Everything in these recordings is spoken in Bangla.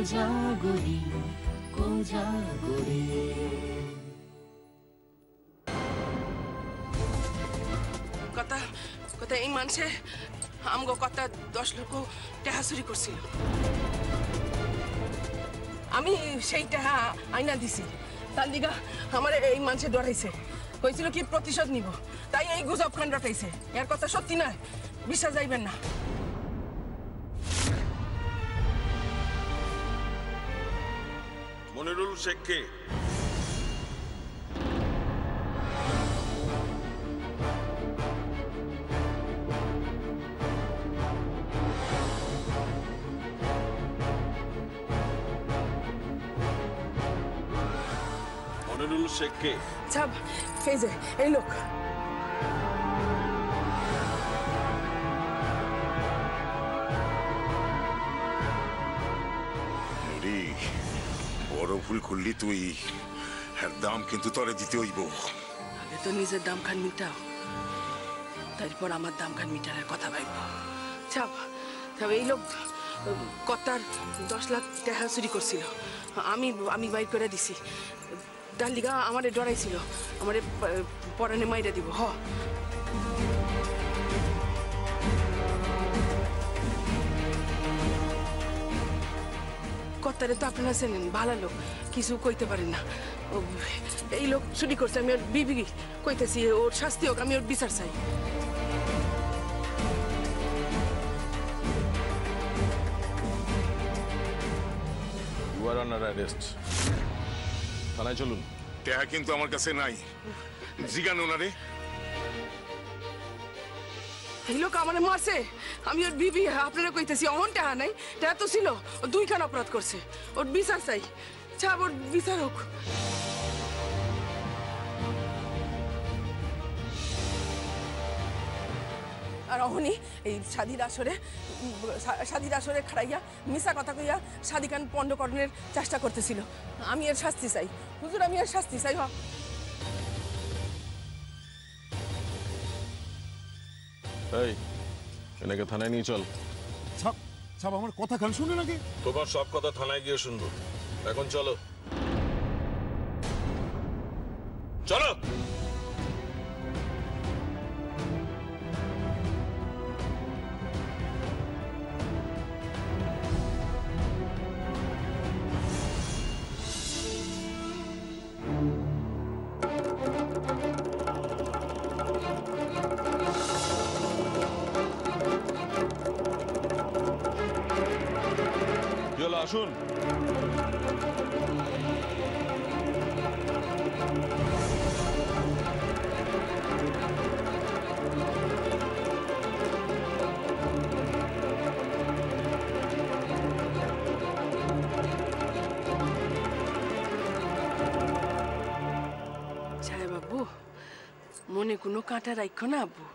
কোজাগরি কোজাগরি। কথা কথা এই মানুষে আমগো কথা 10 লক্ষ টাকা চুরি করছিল। আমি সেই টাকা আইনা দিছি, তার লিগা আমার এই মানুষে ডরাইছে, কইছিল কি প্রতিশোধ নিব, তাই এই গুজব খান রটাইছে। এর কথা সত্যি নয়, বিশ্বাস যাইবেন না। মনিরুল শেখ কে? মনিরুল শেখ কে? ছাব এই যে এই লোক। বড় ভুল করলি তুই, এর দাম কিন্তু তোরে দিতে হইব। আগে তো নিজের দাম খান মিটাও, তারপর আমার দাম খান মিটারের কথা ভাইব। ছাব ছাব এই লোক কতার 10 লাখ টাকা চুরি করছিল, আমি বাইর করে দিছি। তার লিগা আমারে ডরাইছিল, আমারে পরানে মাইরা দিব। হ কর্তারে তো আপনারা চেনেন, ভালো লোক, কিছু কইতে পারেন না। এই লোক চুরি করছে, আমি ওর বিবি কইতেছি, ওর শাস্তি হোক, আমি ওর বিচার চাই। You are under arrest. থানায় চলুন। টাকা কিন্তু আমার কাছে নাই, জিগানো না রে। এই লোক আমারে মারছে, আমি ওর বিবি, আপনারা কইতেছি অহন টাকা নাই, টাকা তো ছিল। ও 2 খান অপরাধ করছে, ওর বিচার চাই। ছাব ওর বিচার হোক। আর অহনি এই শাদির আসরে খাড়াইয়া মিশা কথা কইয়া শাদিকান পণ্ডকরণের চেষ্টা করতেছিল। আমি এর শাস্তি চাই হুজুর, আমি এর শাস্তি চাই। এই এনাকে থানায় নিয়ে চল। ছাপ ছাপ আমার কথা খান শুনে নাকি? তোমার সব কথা থানায় গিয়ে শুনবো, এখন চলো চলো। আসুন। ছায়া বাবু, মনে কোনো কাঁটা রাখো না আব্বু।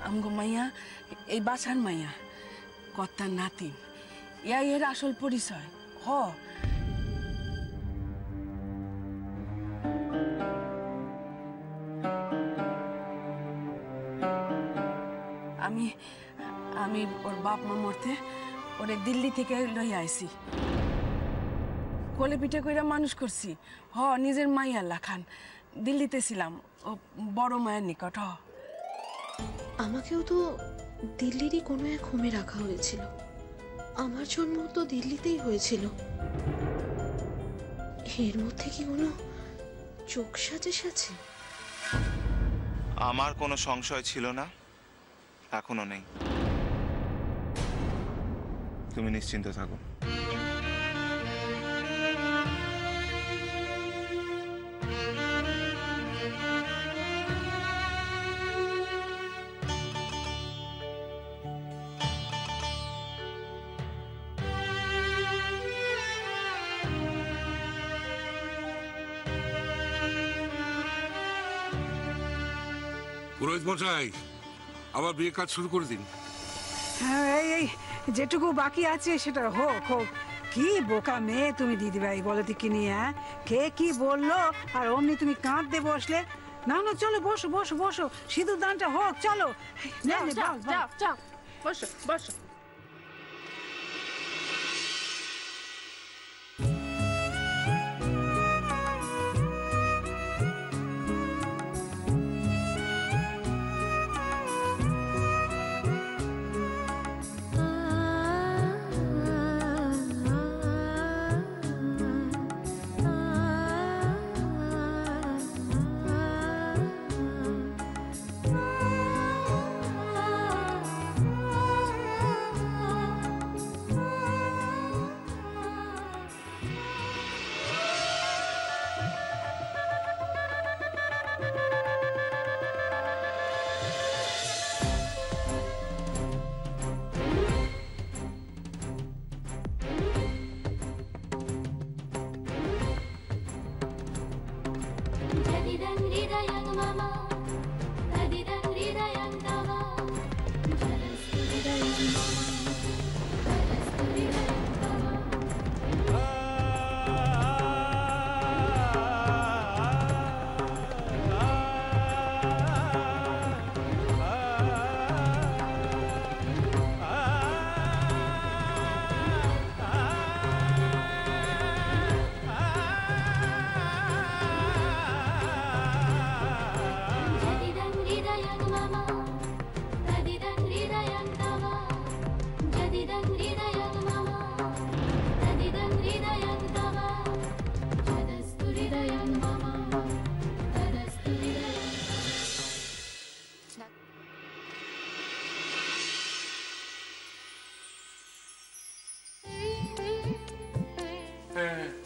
আমগো মাইয়া এই বাসার মাইয়া, কর্তার নাতিন, ইয়াই এর আসল পরিচয়। হ আমি আমি ওর বাপ মা মরতে ওরে দিল্লি থেকে লইয়া আইছি, কোলে পিঠে কইরা মানুষ করছি। হ নিজের মাইয়া লাখান, দিল্লিতে ছিলাম ও বড় মায়ের নিকট। হ আমাকেও তো দিল্লিরই কোনো এক হোমে রাখা হয়েছিল, আমার জন্ম তো দিল্লিতেই হয়েছিল। এর মধ্যে কি কোনো চোখ সাজেশ আছে? আমার কোনো সংশয় ছিল না, এখনো নেই। তুমি নিশ্চিন্ত থাকো। পুরোহিত মশাই, আবার বিয়ে কাজ শুরু করে দিন। হ্যাঁ, এই যেটুকু বাকি আছে সেটা হোক হোক। কি বোকা মেয়ে তুমি দিদিভাই, বলো তো কি নিয়ে? হ্যাঁ, কে কি বললো আর অমনি তুমি কাঁদতে বসলে? না না, চলো বসো বসো বসো, সিঁদুর দানটা হোক, চলো। বসো বসো।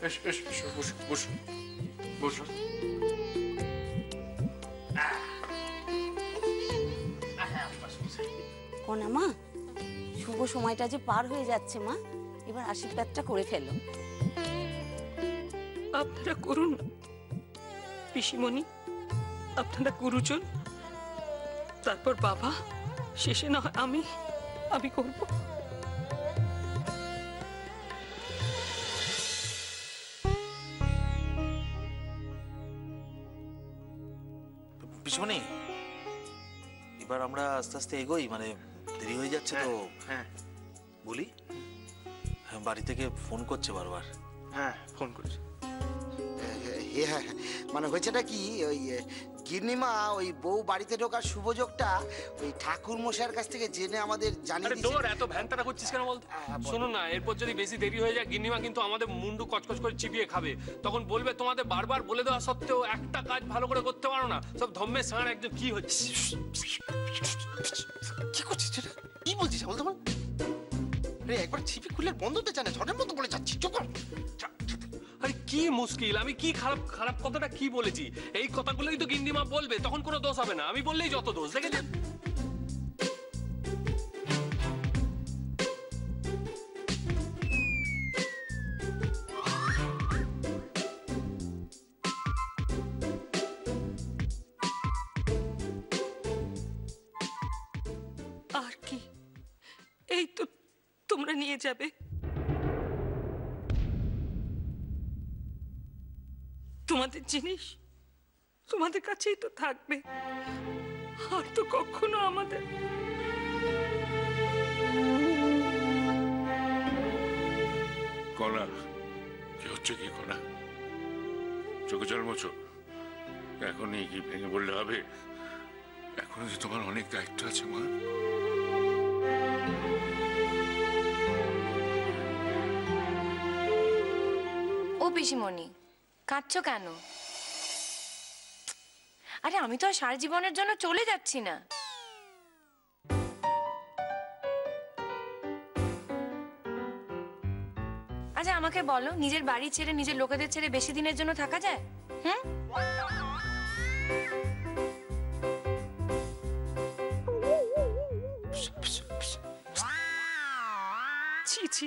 এসো এসো এসো, বসো বসো বসো। কোনা মা, শুভ সময়টা যে পার হয়ে যাচ্ছে মা, এবার আশীর্বাদটা করে ফেলো। আপনারা করুন না পিসিমণি, আপনারা গুরুজন, তারপর বাবা, শেষে না হয় আমি করব। পিসমণি, এবার আমরা আস্তে আস্তে এগোই, মানে দেরি হয়ে যাচ্ছে তো। হ্যাঁ বলি, বাড়ি থেকে ফোন করছে বারবার। হ্যাঁ ফোন করছি। হ্যাঁ মানে হয়েছেটা কি, ওই গিন্নিমা ওই বউ বাড়িতে ঢোকার শুভযোগটা ওই ঠাকুর মশাইয়ের কাছ থেকে জেনে আমাদের জানিয়ে আরে তোর এত ভ্যানতাটা করছিস কেন বলতো? শোনো না, এরপর যদি বেশি দেরি হয়ে যায় গিন্নিমা কিন্তু আমাদের মুন্ডু কচকচ করে চিবিয়ে খাবে। তখন বলবে তোমাদের বারবার বলে দেওয়া সত্ত্বেও একটা কাজ ভালো করে করতে পারো না, সব ধম্মে সাঁড় একদম। কি হচ্ছে, কি করছিস সেটা? কি বলছিস বলতে বল। আরে একবার ছিপি খুলে বন্ধ হতে চায় না, ঝড়ের মতো বলে যাচ্ছি। চুপ কর। আরে কি মুশকিল, আমি কি খারাপ খারাপ কথাটা কি বলেছি? এই কথাগুলোই তো গিন্নিমা বলবে, তখন কোনো দোষ হবে না। আমি বললেই যত দোষ, দেখেছেন? আর কি, এই তো তোমরা নিয়ে যাবে। তোমাদের জিনিস তোমাদের কাছেই তো থাকবে, আর তো কখনো আমাদের। কণা, কি হচ্ছে কি কণা? চোখে জল মোছো। এখনই কি ভেঙে বললে হবে? এখন যে তোমার অনেক দায়িত্ব আছে মা। ও পিসিমণি, কাঁদছো কেন? আরে আমি তো আর সারা জীবনের জন্য চলে যাচ্ছি না। আচ্ছা আমাকে বলো, নিজের বাড়ি ছেড়ে নিজের লোকেদের ছেড়ে বেশি দিনের জন্য থাকা যায়? হুম? ছি ছি,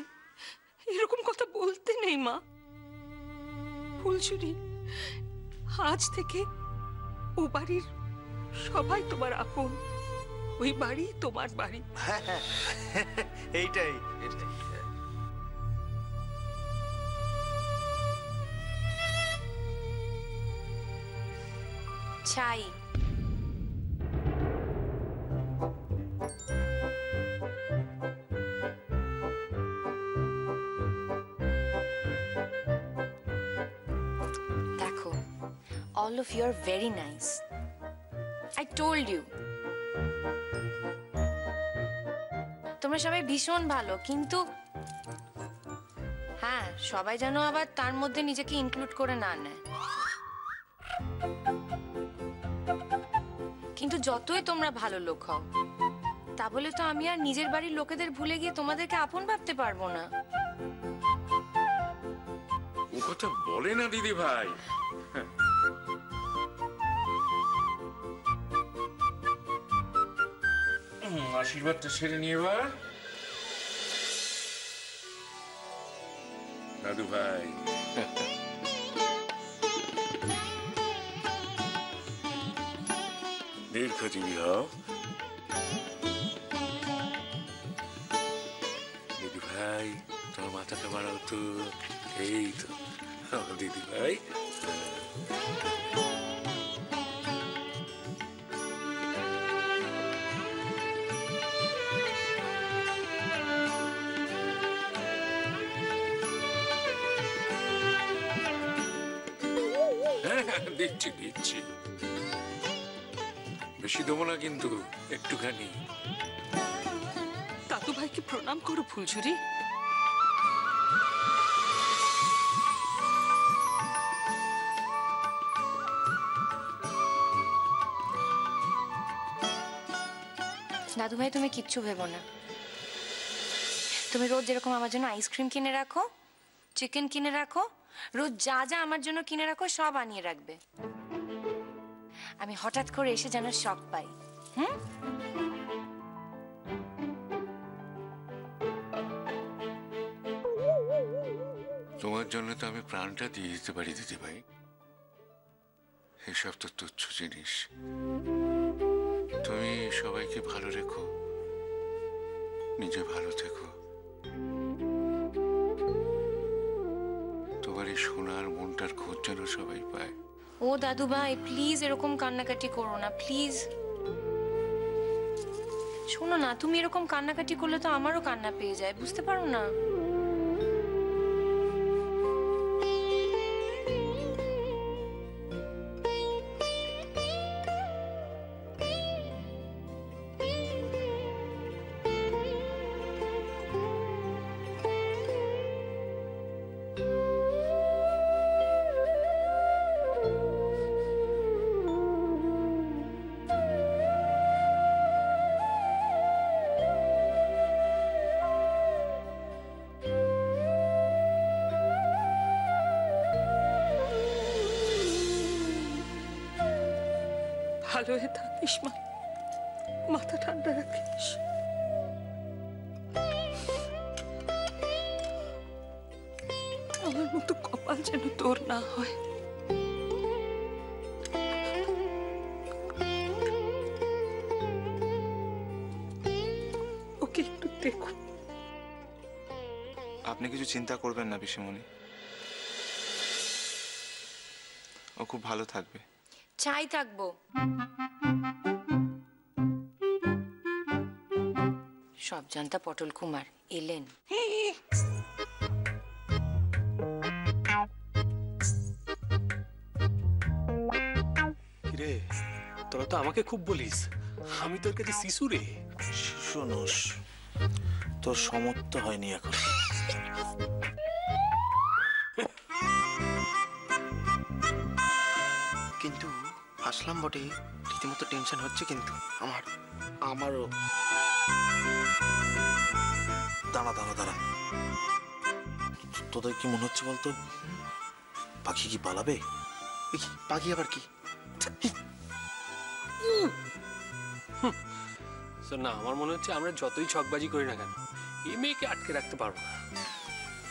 এরকম কথা বলতে নেই মা। ফুলছুরি, আজ থেকে ও বাড়ির সবাই তোমার আপন, ওই বাড়ি তোমার বাড়ি। এইটাই চাই। দেখো, all of you are very nice. I told you. তোমরা সবাই ভীষণ ভালো, কিন্তু হ্যাঁ, সবাই যেন আবার তার মধ্যে নিজেকে ইনক্লুড করে না নেয়। কিন্তু যতই তোমরা ভালো লোক হও, তা বলে তো আমি আর নিজের বাড়ির লোকেদের ভুলে গিয়ে তোমাদেরকে আপন ভাবতে পারবো না। ও কথা বলে না দিদি ভাই। আশীর্বাদটা সেরে নিয়ে এবার। দাদু ভাই, দীর্ঘজীবী হও। দিদি ভাই, তোমার মাথাটা বাড়াও তো। এই তো দিদি ভাই। দিচ্ছি দিচ্ছি, বেশি দেবো না কিন্তু, একটুখানি। দাদু ভাইকে প্রণাম করো ফুলঝুরি। দাদু ভাই, তুমি কিচ্ছু ভেবো না। তুমি রোজ যেরকম আমার জন্য আইসক্রিম কিনে রাখো, চিকেন কিনে রাখো, রোজ যা যা আমার জন্য কিনে রাখো সব আনিয়ে রাখবে। আমি হঠাৎ করে এসে যেন শক পাই। হুম? তোমার জন্য তো আমি প্রাণটা দিয়ে দিতে পারি দিদি ভাই। এসব তো তুচ্ছ জিনিস। তুমি সবাইকে ভালো রেখো, নিজে ভালো থেকো। তোমার এই সোনার মনটার খোঁজ যেন সবাই পায়। ও দাদু ভাই প্লিজ এরকম কান্নাকাটি করো না প্লিজ। শোনো না, তুমি এরকম কান্নাকাটি করলে তো আমারও কান্না পেয়ে যায়, বুঝতে পারো না? ভালো হয়ে থাকিস মা, মাথা ঠান্ডা রাখিস। আমার মতো কপাল যেন তোর না হয়। ওকে একটু দেখো। আপনি কিছু চিন্তা করবেন না পিসিমণি, ও খুব ভালো থাকবে। চাই থাকবো। সব জানতা পটল কুমার এলেন। রে তোরা তো আমাকে খুব বলিস, আমি তোর কাছে শিশু রে। শিশু নোস, তোর সমর্থ হয়নি এখন। কিন্তু আসলাম বটে, রীতিমতো টেনশন হচ্ছে কিন্তু আমারও। দাঁড়া দাঁড়া দাঁড়া, তোদের কি মনে হচ্ছে বলতো? পাখি কি পালাবে? পাখি আবার কি? না, আমার মনে হচ্ছে আমরা যতই ছকবাজি করি না কেন এই মেয়েকে আটকে রাখতে পারবো না।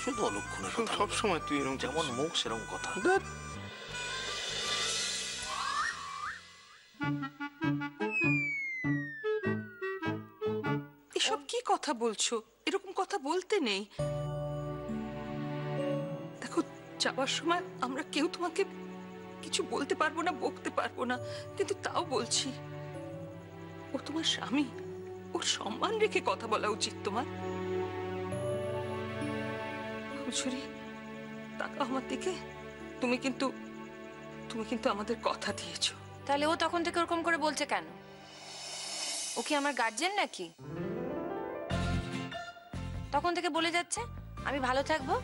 শুধু অলক্ষণের কথা। সব সময় তুই এরকম যেমন মুখ সেরকম কথা। এসব কি কথা বলছো? এরকম কথা বলতে নেই। দেখো, যাওয়ার সময় আমরা কেউ তোমাকে কিছু বলতে পারবো না, বকতে পারবো না, কিন্তু তাও বলছি, ও তোমার স্বামী, ওর সম্মান রেখে কথা বলা উচিত তোমার। ফুলছড়ি, তাকাও আমার দিকে। তুমি কিন্তু আমাদের কথা দিয়েছো। তাহলে ও তখন থেকে ওরকম করে বলছে কেন? ও কি আমার গার্জেন নাকি? তখন থেকে বলে যাচ্ছে আমি ভালো থাকবো।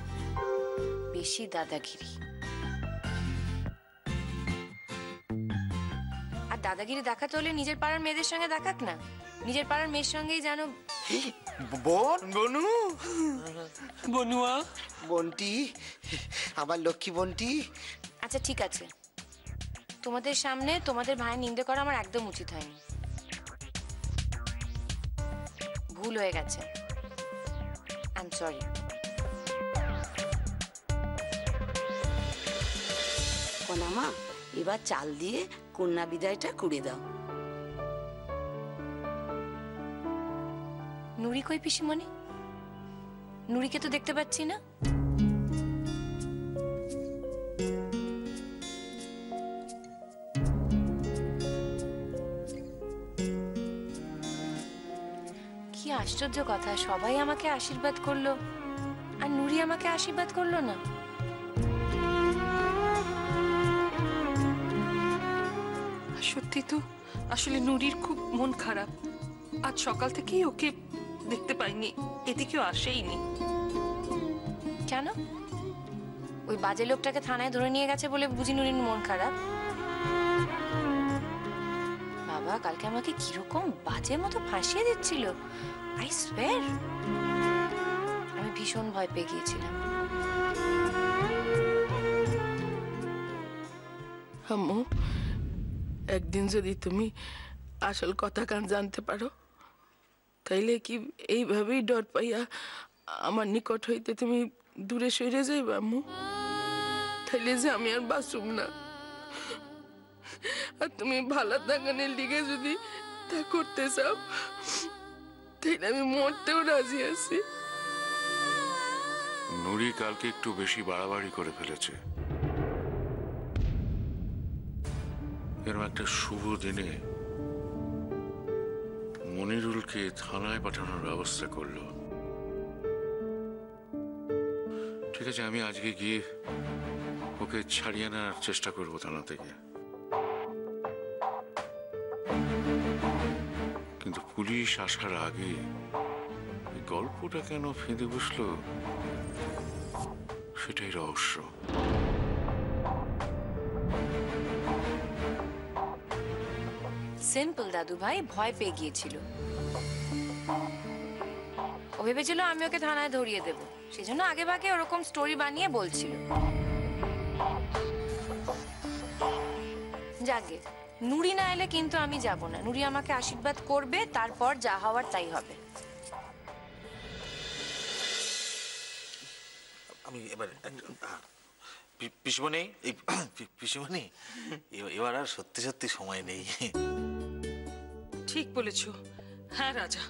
বেশি দাদাগিরি। আর দাদাগিরি দেখাতে হলে নিজের পাড়ার মেয়েদের সঙ্গে দেখাক না। নিজের পাড়ার মেয়ের সঙ্গেই জানো। বনু, বনুয়া, বন্টি, আমার লক্ষ্মী বন্টি। আচ্ছা ঠিক আছে, তোমাদের সামনে তোমাদের ভাইয়ের নিন্দে করা আমার একদম উচিত হয়নি। ভুল হয়ে গেছে। I am sorry. কনামা, এবার চাল দিয়ে কন্যা বিদায়টা করে দাও। নুরি কই পিসিমণি? নুরিকে তো দেখতে পাচ্ছি না। কি আশ্চর্য কথা, সবাই আমাকে আশীর্বাদ করলো আর নুরি আমাকে আশীর্বাদ করলো না। সত্যি তো, আসলে নুরির খুব মন খারাপ। আজ সকাল থেকেই ওকে দেখতে পাইনি, এদিকেও আসেইনি। কেন? ওই বাজে লোকটাকে থানায় ধরে নিয়ে গেছে বলে বুঝি নুরির মন খারাপ? বাবা কালকে আমাকে কিরকম বাজে মতো ফাঁসিয়ে দিচ্ছিল। আই সোয়্যার আমি ভীষণ ভয় পেয়ে গিয়েছিলাম। আম্মু, একদিন যদি তুমি আসল কথা কান জানতে পারো, তাইলে কি এইভাবেই ডর পাইয়া আমার নিকট হইতে তুমি দূরে সরে যাইবা আম্মু? তাইলে যে আমি আর বাঁচুম না। আর তুমি ভালো থাকানের লিগে যদি তা করতে চাও, তাইলে আমি মরতেও রাজি আছি। নুরি কালকে একটু বেশি বাড়াবাড়ি করে ফেলেছে। এরকম একটা শুভ দিনে মনিরুলকে থানায় পাঠানোর ব্যবস্থা করলো। ঠিক আছে, আমি আজকে গিয়ে ওকে ছাড়িয়ে আনার চেষ্টা করবো থানা থেকে। কিন্তু পুলিশ আসার আগে এই গল্পটা কেন ফেঁদে বসলো, সেটাই রহস্য। সিম্পল দাদু ভাই ভয় পেয়ে গিয়েছিল। ও ভেবেছিল আমি ওকে থানায় ধরিয়ে দেব, সেজন্য আগে ভাগে ওরকম স্টোরি বানিয়ে বলছিল। যাকে নুরি না এলে কিন্তু আমি যাব না। নুরি আমাকে আশীর্বাদ করবে, তারপর যা হওয়ার তাই হবে। আমি এবার পিসমণি, এই পিসমণি, এবার আর সত্যি সত্যি সময় নেই। ঠিক বলেছো। হ্যাঁ রাজা,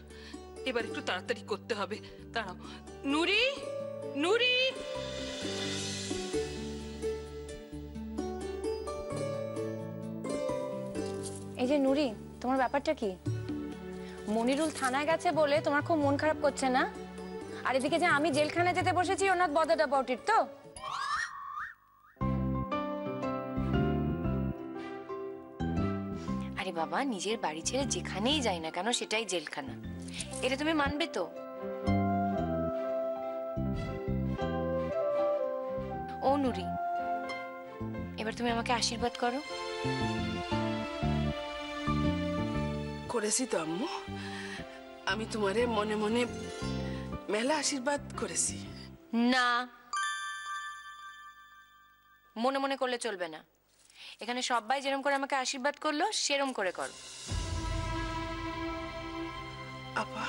এবার একটু তাড়াতাড়ি করতে হবে। দাঁড়াও, নুরি, নুরি। এই যে নুরি, তোমার ব্যাপারটা কি? মনিরুল থানায় গেছে বলে তোমার খুব মন খারাপ করছে না? আর এদিকে যে আমি জেলখানায় যেতে বসেছি, ও নট বদার্ড অ্যাবাউট ইট তো? আরে বাবা, নিজের বাড়ি ছেড়ে যেখানেই যাই না কেন সেটাই জেলখানা, এটা তুমি মানবে তো? ও নুরি, এবার তুমি আমাকে আশীর্বাদ করো। করেছি তো আম্মু, আমি তোমারে মনে মনে মেলা আশীর্বাদ করেছি। না, মনে মনে করলে চলবে না। এখানে সবাই যেরকম করে আমাকে আশীর্বাদ করলো সেরকম করে করো। আপা